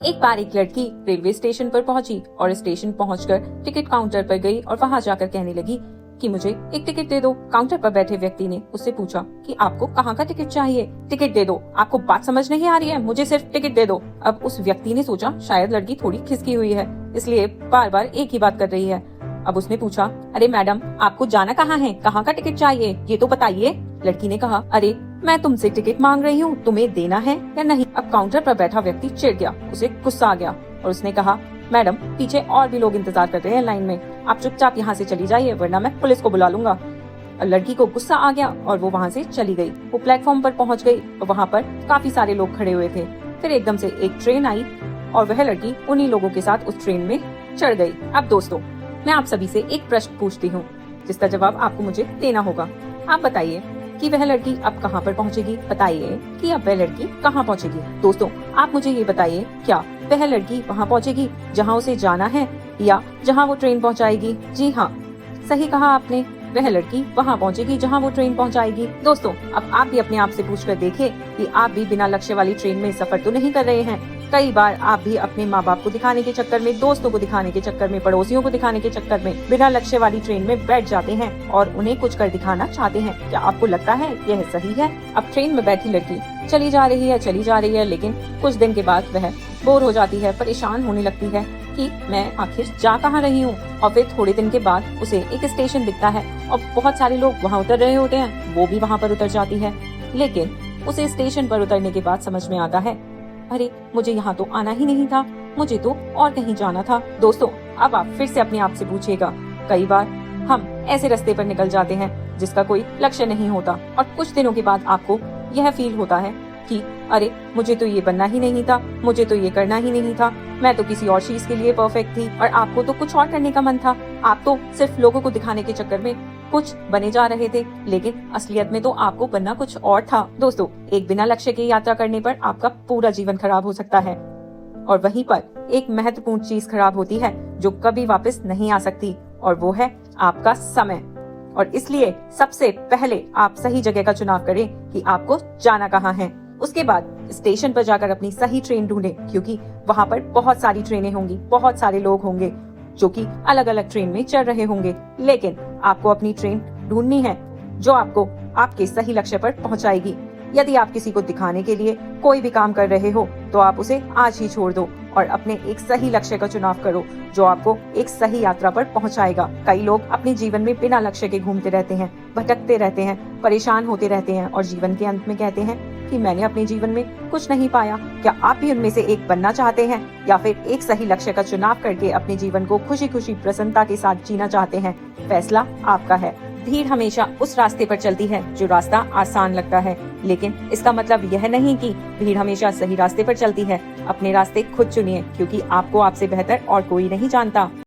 एक बार एक लड़की रेलवे स्टेशन पर पहुंची और स्टेशन पहुंचकर टिकट काउंटर पर गई और वहां जाकर कहने लगी कि मुझे एक टिकट दे दो। काउंटर पर बैठे व्यक्ति ने उससे पूछा कि आपको कहाँ का टिकट चाहिए? टिकट दे दो, आपको बात समझ नहीं आ रही है, मुझे सिर्फ टिकट दे दो। अब उस व्यक्ति ने सोचा शायद लड़की थोड़ी खिसकी हुई है, इसलिए बार बार एक ही बात कर रही है। अब उसने पूछा, अरे मैडम, आपको जाना कहाँ है? कहाँ का टिकट चाहिए, ये तो बताइए। लड़की ने कहा, अरे मैं तुमसे टिकट मांग रही हूँ, तुम्हें देना है या नहीं? अब काउंटर पर बैठा व्यक्ति चिढ़ गया, उसे गुस्सा आ गया और उसने कहा, मैडम पीछे और भी लोग इंतजार कर रहे हैं लाइन में, आप चुपचाप यहाँ से चली जाइए वरना मैं पुलिस को बुला लूंगा। लड़की को गुस्सा आ गया और वो वहाँ से चली गई। वो प्लेटफॉर्म पर पहुँच गई और वहाँ पर काफी सारे लोग खड़े हुए थे। फिर एकदम से एक ट्रेन आई और वह लड़की उन्हीं लोगों के साथ उस ट्रेन में चढ़ गई। अब दोस्तों, मैं आप सभी से एक प्रश्न पूछती हूँ जिसका जवाब आपको मुझे देना होगा। आप बताइए कि वह लड़की अब कहाँ पर पहुँचेगी? बताइए कि अब वह लड़की कहाँ पहुँचेगी? दोस्तों, आप मुझे ये बताइए, क्या वह लड़की वहाँ पहुँचेगी जहाँ उसे जाना है या जहाँ वो ट्रेन पहुँचाएगी? जी हाँ, सही कहा आपने, वह लड़की वहाँ पहुँचेगी जहाँ वो ट्रेन पहुँचाएगी। दोस्तों, अब आप भी अपने आप से पूछकर देखिए कि आप भी बिना लक्ष्य वाली ट्रेन में सफर तो नहीं कर रहे हैं। कई बार आप भी अपने माँ बाप को दिखाने के चक्कर में, दोस्तों को दिखाने के चक्कर में, पड़ोसियों को दिखाने के चक्कर में बिना लक्ष्य वाली ट्रेन में बैठ जाते हैं और उन्हें कुछ कर दिखाना चाहते हैं। क्या आपको लगता है यह सही है? अब ट्रेन में बैठी लड़की चली जा रही है, लेकिन कुछ दिन के बाद वह बोर हो जाती है, परेशान होने लगती है कि मैं आखिर जा कहाँ रही हूँ। और फिर थोड़े दिन के बाद उसे एक स्टेशन दिखता है और बहुत सारे लोग वहाँ उतर रहे होते हैं, वो भी वहाँ पर उतर जाती है। लेकिन उसे स्टेशन पर उतरने के बाद समझ में आता है, अरे मुझे यहाँ तो आना ही नहीं था, मुझे तो और कहीं जाना था। दोस्तों, अब आप फिर से अपने आप से पूछिएगा, कई बार हम ऐसे रास्ते पर निकल जाते हैं जिसका कोई लक्ष्य नहीं होता और कुछ दिनों के बाद आपको यह फील होता है कि अरे मुझे तो ये बनना ही नहीं था, मुझे तो ये करना ही नहीं था, मैं तो किसी और चीज के लिए परफेक्ट थी और आपको तो कुछ और करने का मन था। आप तो सिर्फ लोगों को दिखाने के चक्कर में कुछ बने जा रहे थे, लेकिन असलियत में तो आपको बनना कुछ और था। दोस्तों, एक बिना लक्ष्य की यात्रा करने पर आपका पूरा जीवन खराब हो सकता है और वहीं पर एक महत्वपूर्ण चीज खराब होती है जो कभी वापस नहीं आ सकती, और वो है आपका समय। और इसलिए सबसे पहले आप सही जगह का चुनाव करें कि आपको जाना कहाँ है। उसके बाद स्टेशन पर जाकर अपनी सही ट्रेन ढूंढें, क्योंकि वहाँ पर बहुत सारी ट्रेनें होंगी, बहुत सारे लोग होंगे जो कि अलग अलग ट्रेन में चढ़ रहे होंगे, लेकिन आपको अपनी ट्रेन ढूंढनी है जो आपको आपके सही लक्ष्य पर पहुँचाएगी। यदि आप किसी को दिखाने के लिए कोई भी काम कर रहे हो तो आप उसे आज ही छोड़ दो और अपने एक सही लक्ष्य का चुनाव करो जो आपको एक सही यात्रा पर पहुंचाएगा। कई लोग अपने जीवन में बिना लक्ष्य के घूमते रहते हैं, भटकते रहते हैं, परेशान होते रहते हैं और जीवन के अंत में कहते हैं कि मैंने अपने जीवन में कुछ नहीं पाया। क्या आप भी उनमें से एक बनना चाहते हैं या फिर एक सही लक्ष्य का चुनाव करके अपने जीवन को खुशी खुशी प्रसन्नता के साथ जीना चाहते हैं? फैसला आपका है। भीड़ हमेशा उस रास्ते पर चलती है जो रास्ता आसान लगता है, लेकिन इसका मतलब यह नहीं कि भीड़ हमेशा सही रास्ते पर चलती है। अपने रास्ते खुद चुनिए, क्योंकि आपको आपसे बेहतर और कोई नहीं जानता।